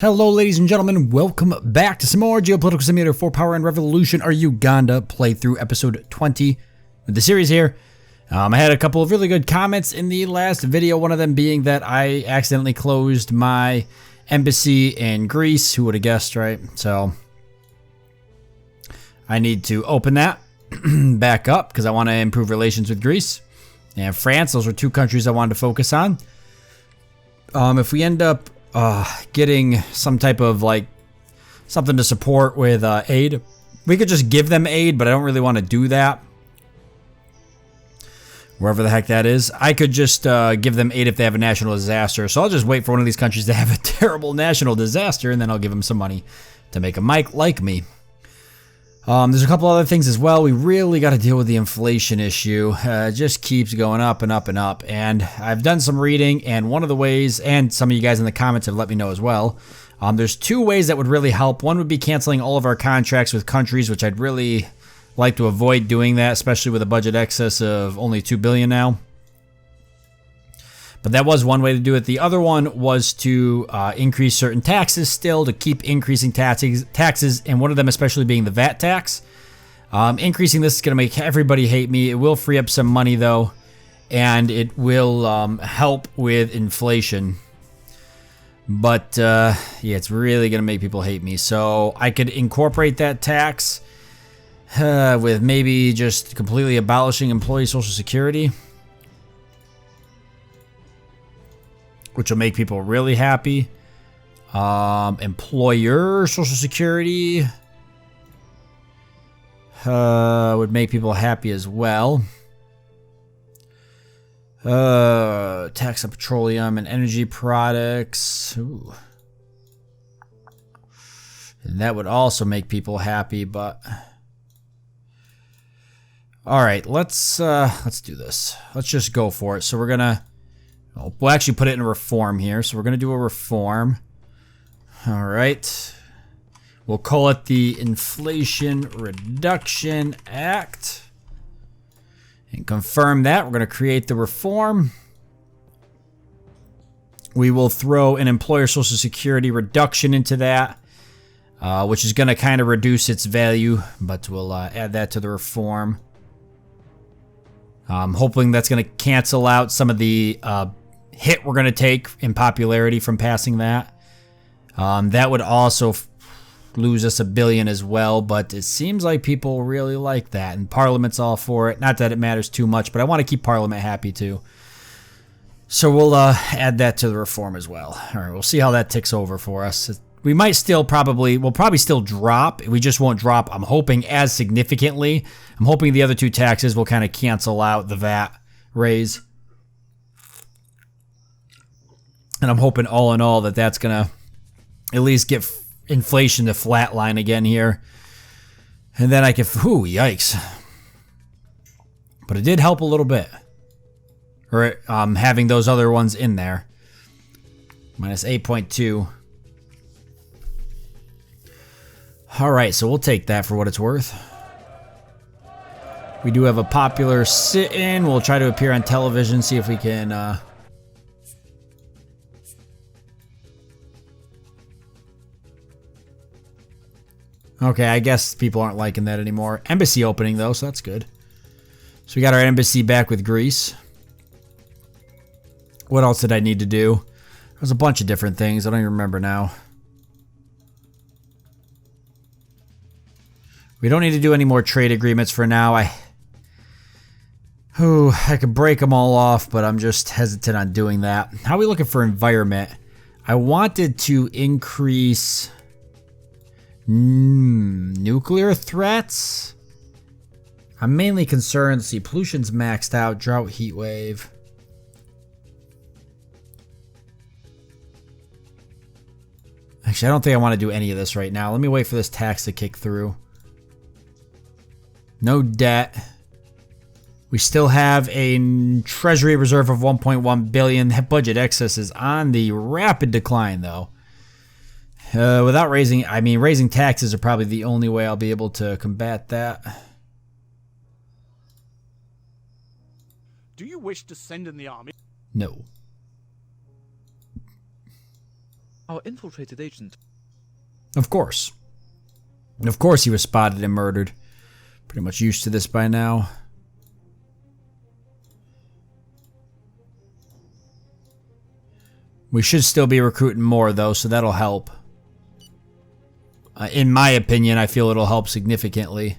Hello ladies and gentlemen, welcome back to some more Geopolitical Simulator for Power and Revolution, our Uganda playthrough, episode 20 of the series here. I had a couple of really good comments in the last video, one of them being that I accidentally closed my embassy in Greece. Who would have guessed, right? So I need to open that back up because I want to improve relations with Greece and France. Those are two countries I wanted to focus on. If we end up getting some type of something to support with aid, we could just give them aid, but I don't really want to do that. Wherever the heck that is, I could just give them aid if they have a national disaster. So I'll just wait for one of these countries to have a terrible national disaster, and then I'll give them some money to make a mic like me. There's a couple other things as well. We really got to deal with the inflation issue. It just keeps going up and up and up. And I've done some reading, and one of the ways, and some of you guys in the comments have let me know as well, there's two ways that would really help. One would be canceling all of our contracts with countries, which I'd really like to avoid doing that, especially with a budget excess of only $2 billion now. But that was one way to do it. The other one was to increase certain taxes still, to keep increasing taxes, and one of them especially being the VAT tax. Increasing this is going to make everybody hate me. It will free up some money though, and it will help with inflation. But yeah, it's really going to make people hate me. So I could incorporate that tax with maybe just completely abolishing employee Social Security, which will make people really happy. Employer Social Security would make people happy as well. Tax on petroleum and energy products. Ooh. And that would also make people happy, but all right, let's do this. Let's just go for it. So we're gonna we'll actually put it in a reform here. So we're going to do a reform. All right. We'll call it the Inflation Reduction Act. And confirm that. We're going to create the reform. We will throw an employer Social Security reduction into that, which is going to kind of reduce its value, but we'll add that to the reform. Hoping that's going to cancel out some of the hit we're going to take in popularity from passing that. That would also lose us $1 billion as well, but it seems like people really like that, and Parliament's all for it. Not that it matters too much, but I want to keep Parliament happy too. So we'll add that to the reform as well. All right, we'll see how that ticks over for us. We might still we'll probably still drop. We just won't drop, I'm hoping, as significantly. I'm hoping the other two taxes will kind of cancel out the VAT raise. And I'm hoping all in all that that's going to at least get inflation to flatline again here. And then I can, whew, yikes. But it did help a little bit. Or having those other ones in there. Minus 8.2. All right, so we'll take that for what it's worth. We do have a popular sit-in. We'll try to appear on television, see if we can okay, I guess people aren't liking that anymore. Embassy opening, though, so that's good. So we got our embassy back with Greece. What else did I need to do? There's a bunch of different things. I don't even remember now. We don't need to do any more trade agreements for now. I could break them all off, but I'm just hesitant on doing that. How are we looking for environment? I wanted to increase nuclear threats. I'm mainly concerned. Let's see, pollution's maxed out. Drought, heat wave. Actually, I don't think I want to do any of this right now. Let me wait for this tax to kick through. No debt. We still have a treasury reserve of 1.1 billion. That budget excess is on the rapid decline, though. Without raising taxes are probably the only way I'll be able to combat that. Do you wish to send in the army? No. Our infiltrated agent. Of course. And of course he was spotted and murdered. Pretty much used to this by now. We should still be recruiting more, though, so that'll help. In my opinion, I feel it'll help significantly.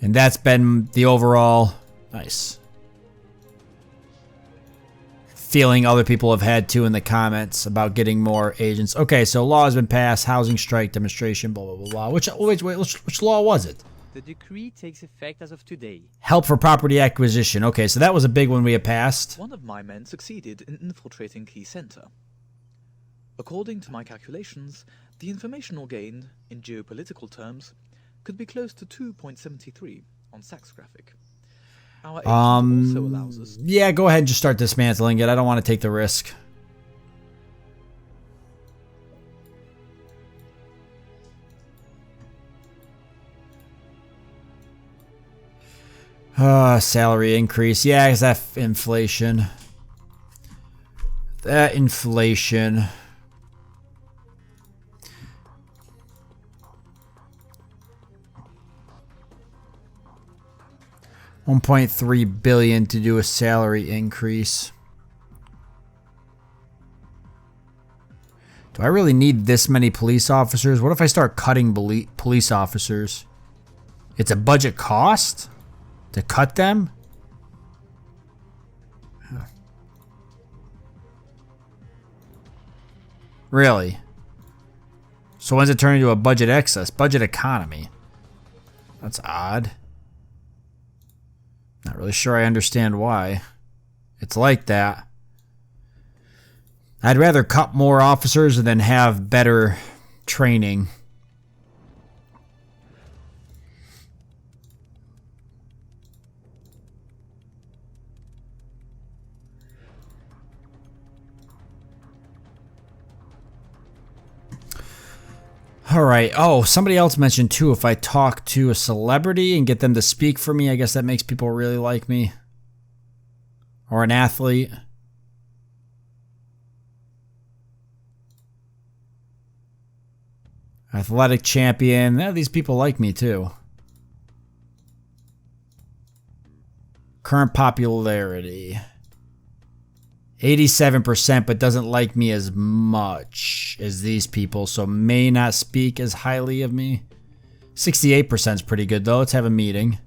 And that's been the overall... Nice. Feeling other people have had, too, in the comments about getting more agents. Okay, so law has been passed. Housing strike demonstration, blah, blah, blah, blah. Which law was it? The decree takes effect as of today. Help for property acquisition. Okay, so that was a big one we had passed. One of my men succeeded in infiltrating Key Center. According to my calculations, the informational gain, in geopolitical terms, could be close to 2.73 on Sachs graphic. Our agent also allows us... Yeah, go ahead and just start dismantling it. I don't want to take the risk. Salary increase. Yeah, because that inflation. That inflation. $1.3 billion to do a salary increase. Do I really need this many police officers? What if I start cutting police officers? It's a budget cost? To cut them? Huh. Really? So when's it turn into a budget excess? Budget economy. That's odd. Not really sure I understand why. It's like that. I'd rather cut more officers than have better training. Alright, oh, somebody else mentioned too, if I talk to a celebrity and get them to speak for me, I guess that makes people really like me. Or an athlete. Athletic champion, yeah, these people like me too. Current popularity. 87%, but doesn't like me as much as these people, so may not speak as highly of me. 68% is pretty good, though. Let's have a meeting.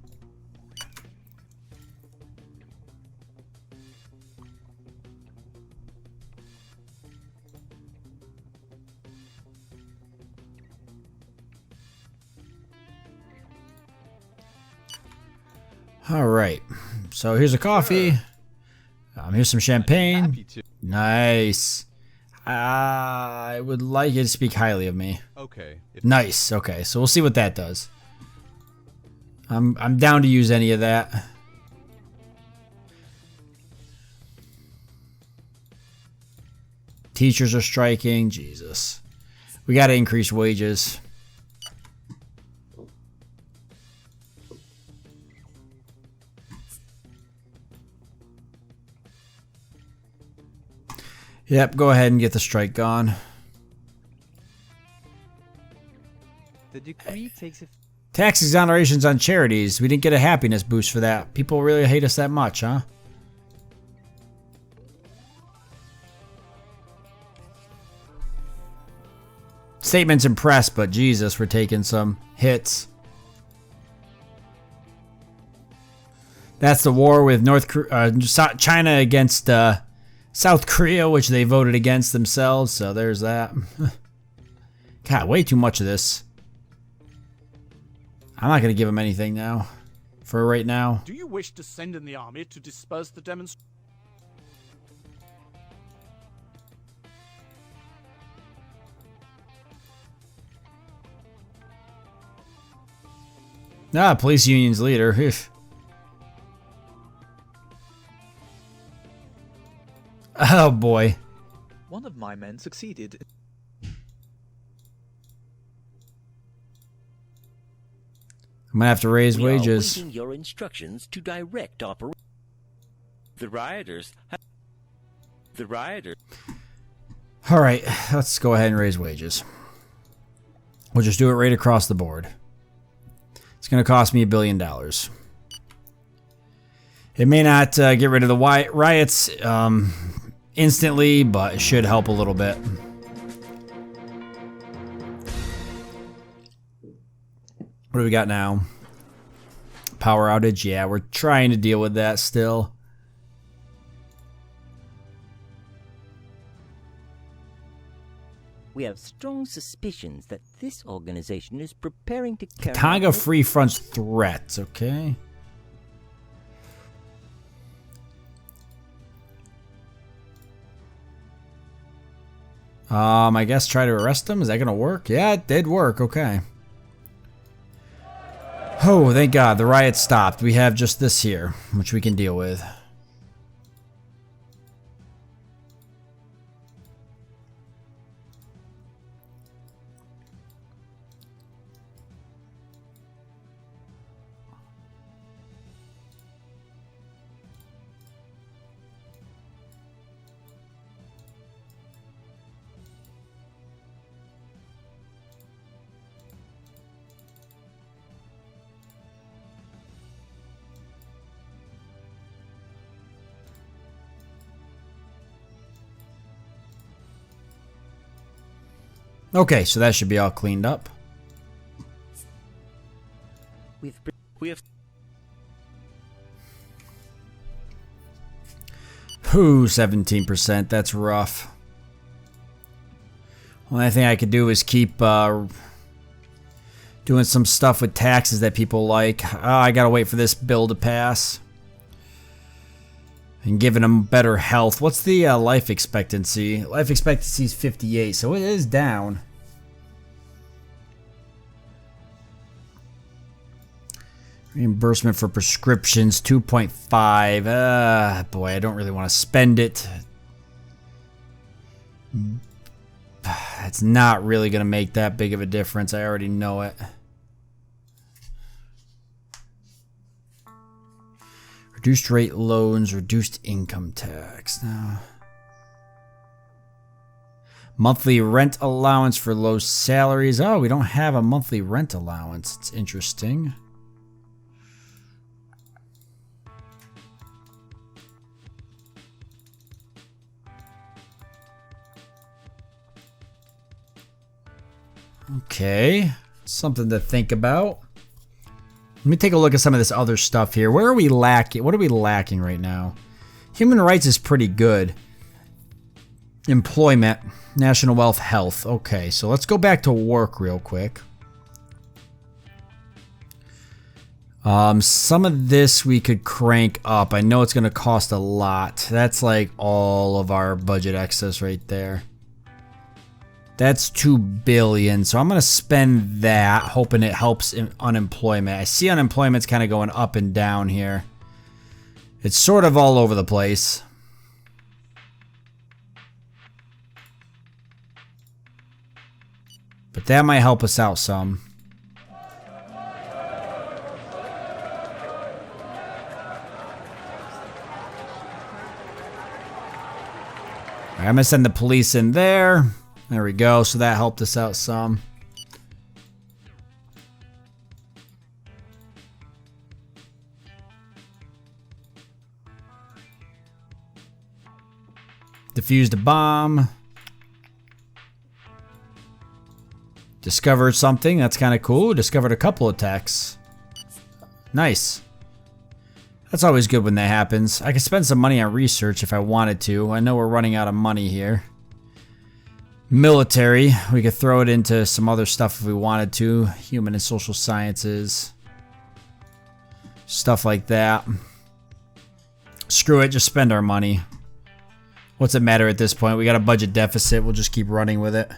All right, so here's a coffee. Here's some champagne. Nice. I would like you to speak highly of me. Okay. Nice. Okay, so we'll see what that does. I'm down to use any of that. Teachers are striking. Jesus. We got to increase wages. Yep, go ahead and get the strike gone. The decree takes effect. Tax exonerations on charities. We didn't get a happiness boost for that. People really hate us that much, huh? Statement's impressed, but Jesus, we're taking some hits. That's the war with China against South Korea, which they voted against themselves, so there's that. God, way too much of this. I'm not going to give them anything now. For right now. Do you wish to send in the army to disperse the demonstration? Police union's leader. Oh boy. One of my men succeeded. I'm gonna have to raise wages. We are waiting your instructions to direct operation. The rioters. All right, let's go ahead and raise wages. We'll just do it right across the board. It's going to cost me $1 billion. It may not get rid of the riots instantly, but it should help a little bit. What do we got now? Power outage? Yeah, we're trying to deal with that still. We have strong suspicions that this organization is preparing to carry Katanga out Free Front's threats, okay? I guess try to arrest them. Is that gonna work? Yeah, it did work, okay. Oh, thank God, the riot stopped. We have just this here, which we can deal with. Okay, so that should be all cleaned up. we have Whew, 17%. That's rough. Only thing I could do is keep doing some stuff with taxes that people like. Oh, I gotta wait for this bill to pass. And giving them better health. What's the life expectancy? Life expectancy is 58, so it is down. Reimbursement for prescriptions, 2.5. Boy, I don't really want to spend it. It's not really going to make that big of a difference. I already know it. Reduced rate loans, reduced income tax. Now, monthly rent allowance for low salaries. Oh, we don't have a monthly rent allowance. It's interesting. Okay, something to think about. Let me take a look at some of this other stuff here. Where are we lacking? What are we lacking right now? Human rights is pretty good. Employment, national wealth, health. Okay, so let's go back to work real quick. Some of this we could crank up. I know it's going to cost a lot. That's like all of our budget excess right there. That's $2 billion, so I'm going to spend that, hoping it helps in unemployment. I see unemployment's kind of going up and down here. It's sort of all over the place. But that might help us out some. All right, I'm going to send the police in there. There we go, so that helped us out some. Defused a bomb. Discovered something, that's kind of cool. Discovered a couple of techs. Nice. That's always good when that happens. I could spend some money on research if I wanted to. I know we're running out of money here. Military, we could throw it into some other stuff if we wanted to. Human and social sciences. Stuff like that. Screw it, just spend our money. What's it matter at this point? We got a budget deficit, we'll just keep running with it.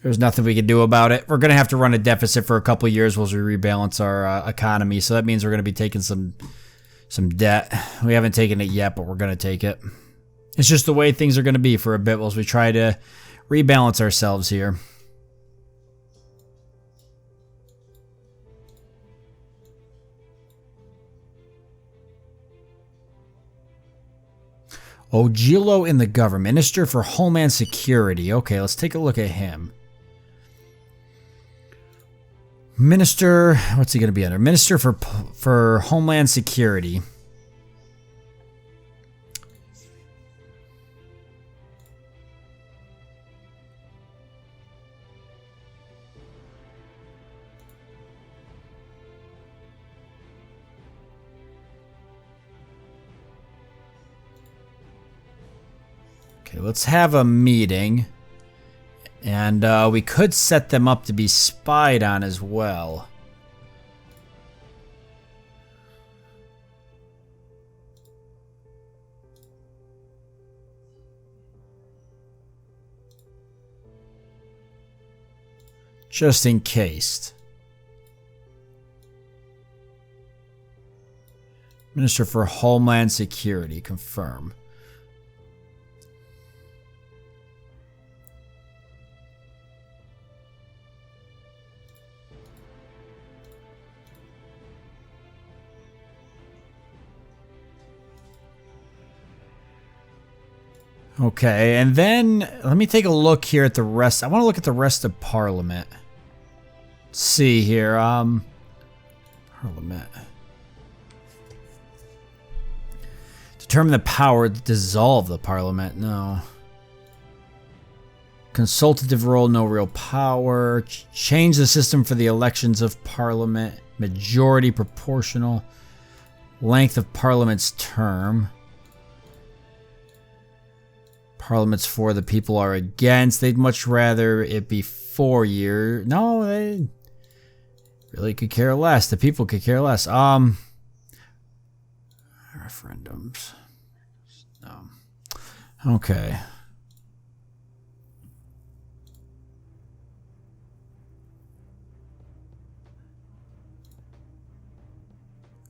There's nothing we can do about it. We're going to have to run a deficit for a couple years while we rebalance our economy. So that means we're going to be taking some debt. We haven't taken it yet, but we're going to take it. It's just the way things are going to be for a bit while we try to rebalance ourselves here. Ogilo in the government. Minister for Homeland Security. Okay, let's take a look at him. Minister, what's he going to be under? Minister for Homeland Security. Okay, let's have a meeting. And we could set them up to be spied on as well. Just in case. Minister for Homeland Security, confirm. Okay, and then let me take a look here at the rest. I want to look at the rest of Parliament. Let's see here. Parliament. Determine the power to dissolve the Parliament. No. Consultative role, no real power. Change the system for the elections of Parliament. Majority proportional. Length of Parliament's term. Parliament's for, the people are against. They'd much rather it be 4 years. No, they really could care less. The people could care less. Referendums. No. Okay.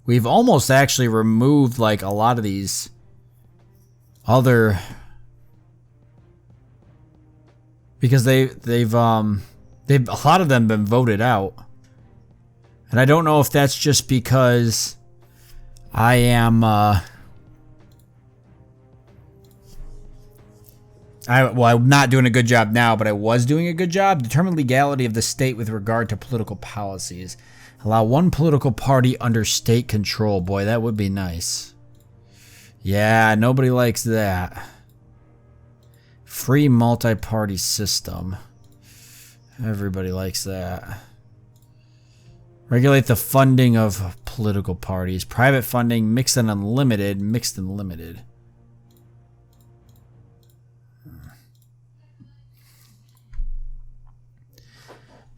We've almost actually removed like a lot of these other, because they've a lot of them been voted out. And I don't know if that's just because I am I'm not doing a good job now, but I was doing a good job. Determine legality of the state with regard to political policies. Allow one political party under state control. Boy, that would be nice. Yeah, nobody likes that. Free multi-party system. Everybody likes that. Regulate the funding of political parties. Private funding, mixed and unlimited. Mixed and limited.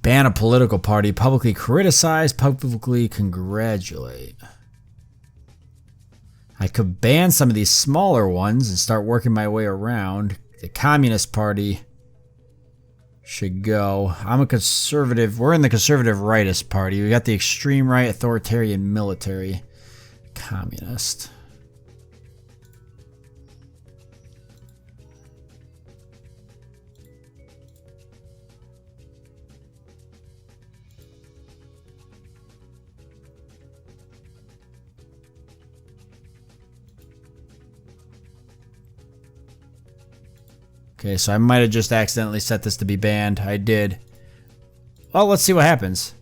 Ban a political party. Publicly criticize. Publicly congratulate. I could ban some of these smaller ones and start working my way around. The Communist Party should go. I'm a conservative. We're in the conservative rightist party. We got the extreme right, authoritarian military. Communist. Okay, so I might have just accidentally set this to be banned. I did. Well, let's see what happens.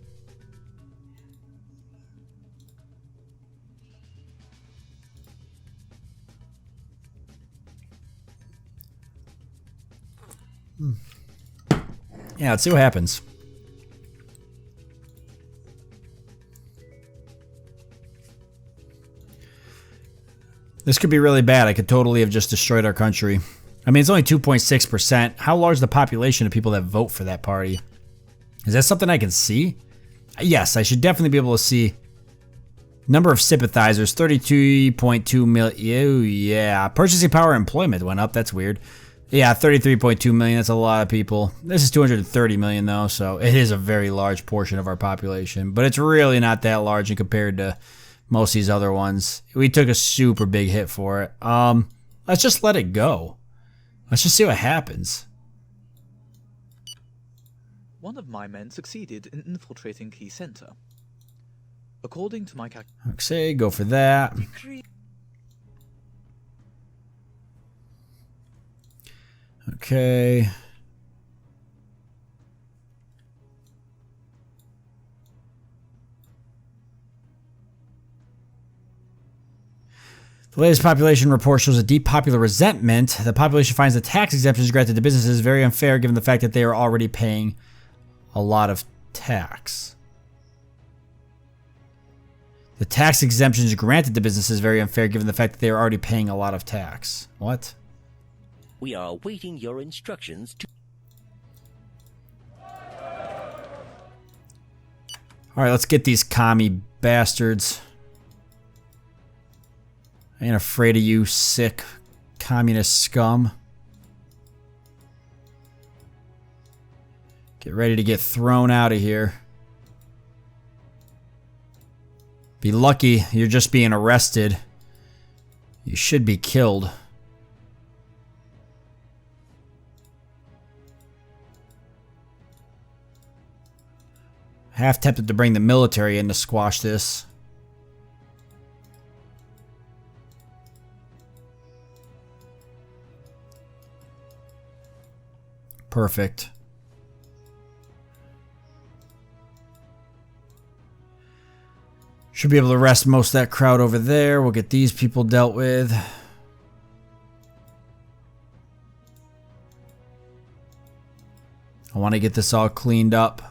Yeah, let's see what happens. This could be really bad. I could totally have just destroyed our country. I mean, it's only 2.6%. How large is the population of people that vote for that party? Is that something I can see? Yes, I should definitely be able to see. Number of sympathizers, 32.2 million. Oh, yeah. Purchasing power employment went up. That's weird. Yeah, 33.2 million. That's a lot of people. This is 230 million, though, so it is a very large portion of our population. But it's really not that large compared to most of these other ones. We took a super big hit for it. Let's just let it go. Let's just see what happens. One of my men succeeded in infiltrating Key Center. According to my Okay, go for that. Okay. The latest population report shows a deep popular resentment. The population finds the tax exemptions granted to businesses very unfair given the fact that they are already paying a lot of tax. The tax exemptions granted to businesses very unfair given the fact that they are already paying a lot of tax. What? We are awaiting your instructions to... Alright, let's get these commie bastards. I ain't afraid of you, sick communist scum. Get ready to get thrown out of here. Be lucky you're just being arrested. You should be killed. Half tempted to bring the military in to squash this. Perfect. Should be able to arrest most of that crowd over there. We'll get these people dealt with. I want to get this all cleaned up.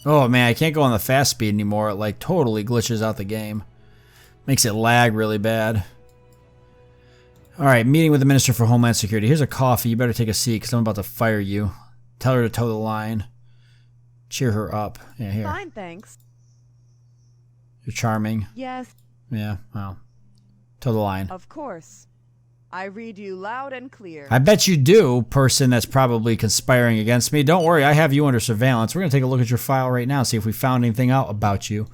Oh man, I can't go on the fast speed anymore. It like totally glitches out the game. Makes it lag really bad. Alright, meeting with the Minister for Homeland Security. Here's a coffee. You better take a seat because I'm about to fire you. Tell her to toe the line. Cheer her up. Yeah, here. Fine, thanks. You're charming. Yes, Yeah, well. Toe the line. of course. I read you loud and clear. I bet you do, person that's probably conspiring against me. Don't worry, I have you under surveillance. We're going to take a look at your file right now, see if we found anything out about you.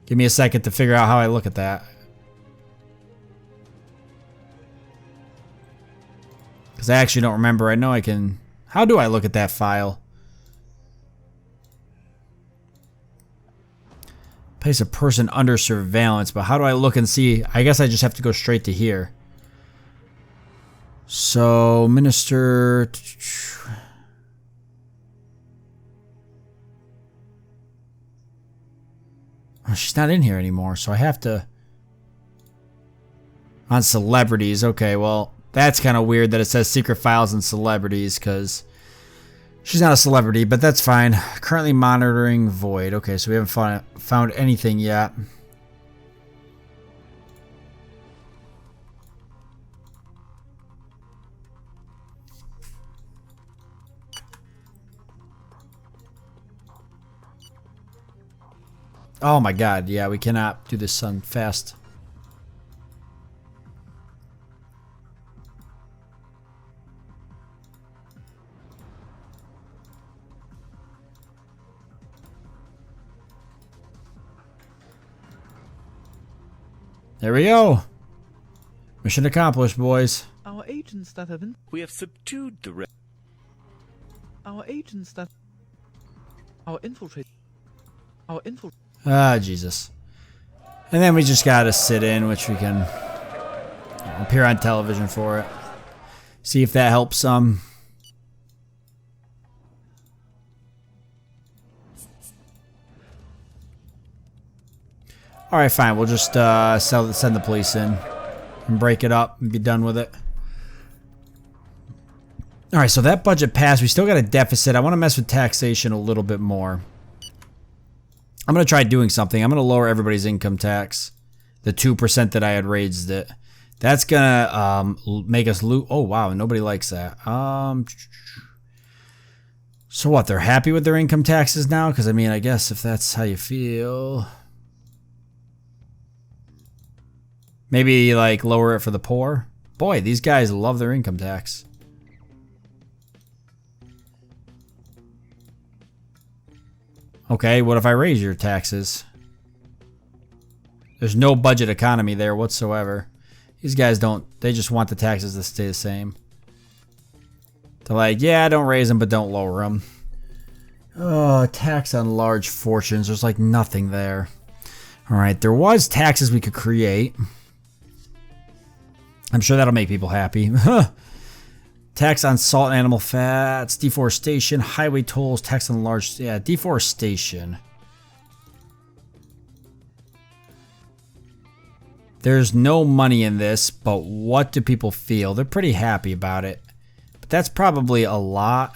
Give me a second to figure out how I look at that. Because I actually don't remember. I know I can... How do I look at that file? Place a person under surveillance, but how do I look and see? I guess I just have to go straight to here. So, Minister... Oh, she's not in here anymore, so I have to... On celebrities, okay, well, that's kind of weird that it says secret files and celebrities, because she's not a celebrity, but that's fine. Currently monitoring void. Okay, so we haven't found anything yet. Oh my god, yeah, we cannot do this on fast. There we go. Mission accomplished, boys. Our agents that have We have subdued the Ah, Jesus. And then we just gotta sit in, which we can appear on television for it. See if that helps some. Alright, fine. We'll just send the police in and break it up and be done with it. Alright, so that budget passed. We still got a deficit. I want to mess with taxation a little bit more. I'm going to try doing something. I'm going to lower everybody's income tax. The 2% that I had raised it. That's going to make us lose... Oh, wow. Nobody likes that. So what? They're happy with their income taxes now? Because, I mean, I guess if that's how you feel... Maybe, like, lower it for the poor? Boy, these guys love their income tax. Okay, what if I raise your taxes? There's no budget economy there whatsoever. These guys don't, they just want the taxes to stay the same. They're like, yeah, don't raise them, but don't lower them. Oh, tax on large fortunes. There's like nothing there. All right, there was taxes we could create. I'm sure that'll make people happy. Tax on salt and animal fats, deforestation, highway tolls, tax on large, yeah, deforestation. There's no money in this, but what do people feel? They're pretty happy about it. But that's probably a lot.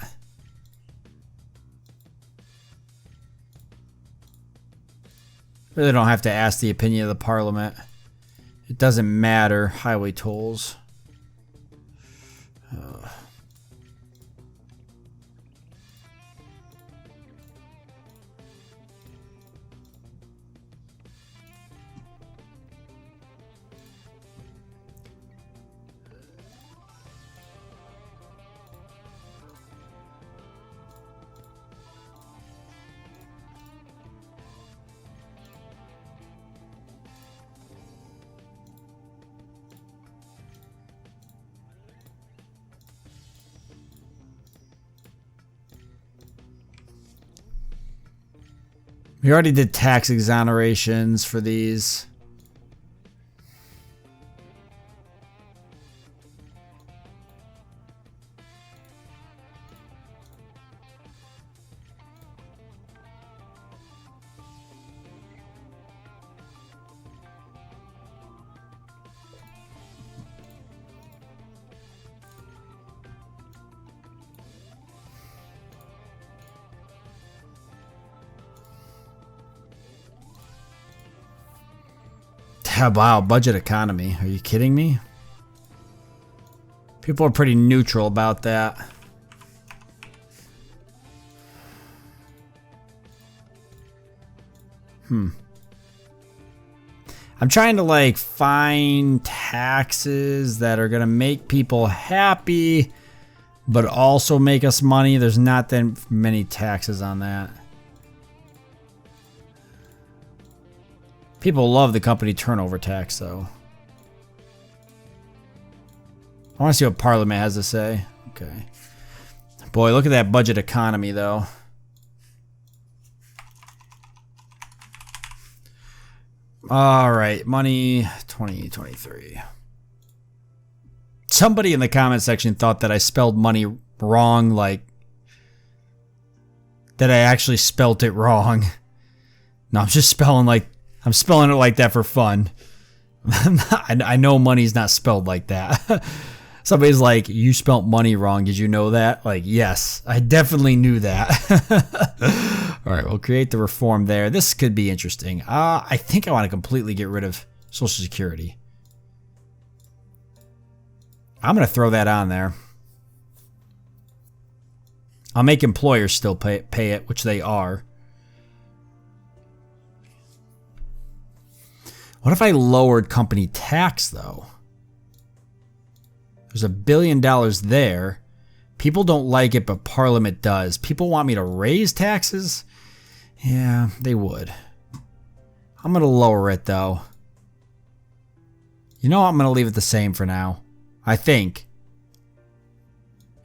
Really don't have to ask the opinion of the parliament. It doesn't matter. Highway tolls. We already did tax exonerations for these. Wow, budget economy. Are you kidding me? People are pretty neutral about that. I'm trying to like find taxes that are gonna make people happy, but also make us money. There's not that many taxes on that. People love the company turnover tax, though. I want to see what Parliament has to say. Okay. Boy, look at that budget economy, though. All right, money 2023. Somebody in the comment section thought that I spelled money wrong, like that I actually spelt it wrong. No, I'm just spelling like I'm spelling it like that for fun. I know money's not spelled like that. Somebody's like, you spelt money wrong. Did you know that? Like, yes, I definitely knew that. All right, we'll create the reform there. This could be interesting. I think I want to completely get rid of Social Security. I'm going to throw that on there. I'll make employers still pay it, which they are. What if I lowered company tax, though? There's $1 billion there. People don't like it, but Parliament does. People want me to raise taxes? Yeah, they would. I'm going to lower it, though. You know, I'm going to leave it the same for now. I think.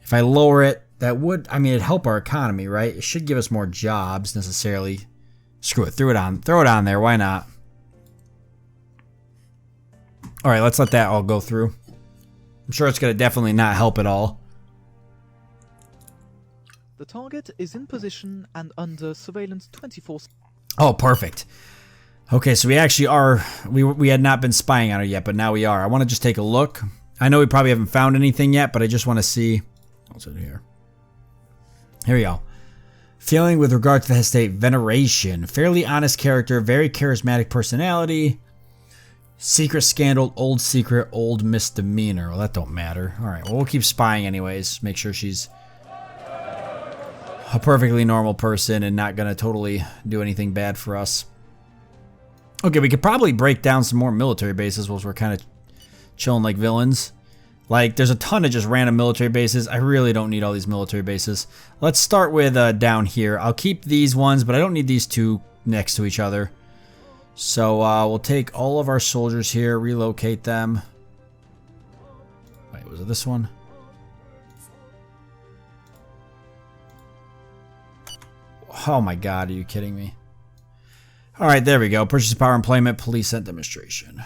If I lower it, that would, I mean, it'd help our economy, right? It should give us more jobs, necessarily. Screw it. Throw it on there. Why not? All right, let's let that all go through. I'm sure it's going to definitely not help at all. The target is in position and under surveillance 24/7. Oh, perfect. Okay, so we actually are, we had not been spying on her yet, but now we are. I want to just take a look. I know we probably haven't found anything yet, but I just want to see. What's in here? Here we go. Feeling with regard to the estate, veneration. Fairly honest character, very charismatic personality. Secret scandal, old secret, old misdemeanor. Well, that don't matter. All right, well, we'll keep spying anyways. Make sure she's a perfectly normal person and not going to totally do anything bad for us. Okay, we could probably break down some more military bases while we're kind of chilling like villains. Like, there's a ton of just random military bases. I really don't need all these military bases. Let's start with down here. I'll keep these ones, but I don't need these two next to each other. So we'll take all of our soldiers here, relocate them. Wait, was it this one? Oh my god, are you kidding me? Alright, there we go. Purchasing power, employment, police, and demonstration.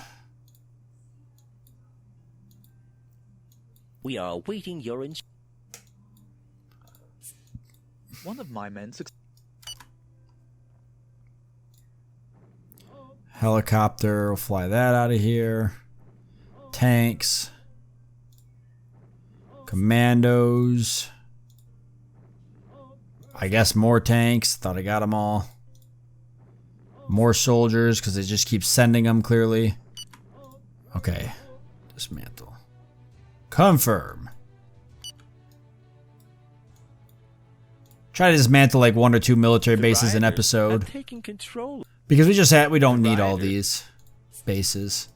We are awaiting your One of my men Helicopter, we'll fly that out of here. Tanks. Commandos. I guess more tanks. Thought I got them all. More soldiers, because they just keep sending them, clearly. Okay. Dismantle. Confirm. Try to dismantle like 1 or 2 military bases an episode. taking control. Because we don't need all these bases.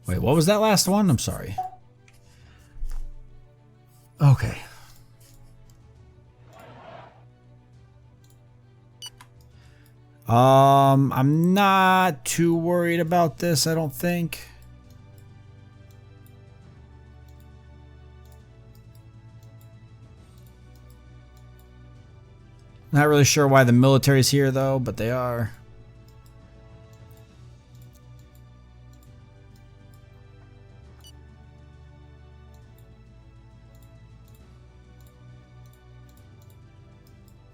Wait, what was that last one? I'm sorry. Okay. I'm not too worried about this, I don't think. Not really sure why the military's here though, but they are.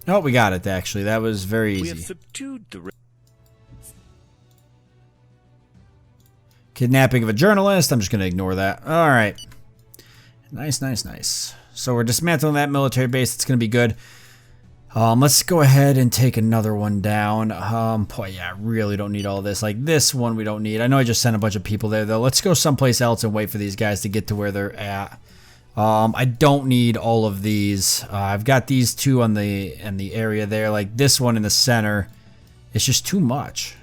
Oh, we got it actually. That was very easy. We have subdued the Kidnapping of a journalist. I'm just going to ignore that. All right. Nice, nice, nice. So we're dismantling that military base. It's going to be good. Let's go ahead and take another one down. Boy, yeah, I really don't need all this. Like this one we don't need. I know I just sent a bunch of people there though. Let's go someplace else and wait for these guys to get to where they're at. I don't need all of these. I've got these two on the area there. Like this one in the center. It's just too much.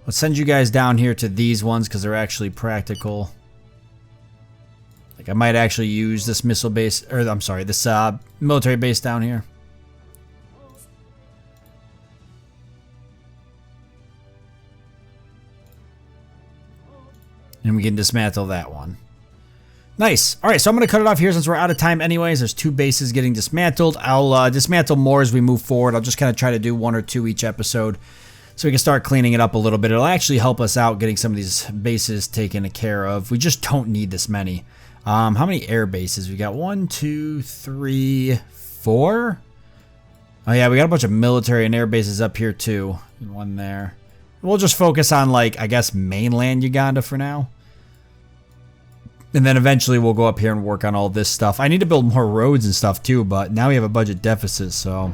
Let's send you guys down here to these ones because they're actually practical. Like I might actually use this missile base, or I'm sorry, this military base down here. And we can dismantle that one. Nice. All right, so I'm going to cut it off here since we're out of time anyways. There's 2 bases getting dismantled. I'll dismantle more as we move forward. I'll just kind of try to do 1 or 2 each episode so we can start cleaning it up a little bit. It'll actually help us out getting some of these bases taken care of. We just don't need this many. How many air bases? We got 1, 2, 3, 4. Oh yeah, we got a bunch of military and air bases up here too. And 1 there. We'll just focus on, like, I guess mainland Uganda for now. And then eventually we'll go up here and work on all this stuff. I need to build more roads and stuff too, but now we have a budget deficit, so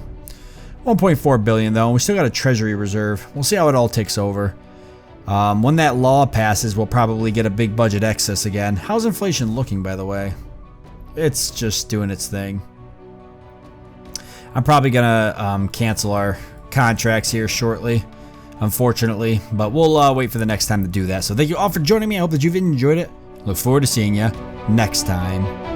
1.4 billion though. We still got a treasury reserve. We'll see how it all takes over. When that law passes, we'll probably get a big budget excess again. How's inflation looking, by the way? It's just doing its thing. I'm probably gonna cancel our contracts here shortly, unfortunately, but we'll wait for the next time to do that. So thank you all for joining me. I hope that you've enjoyed it. Look forward to seeing you next time.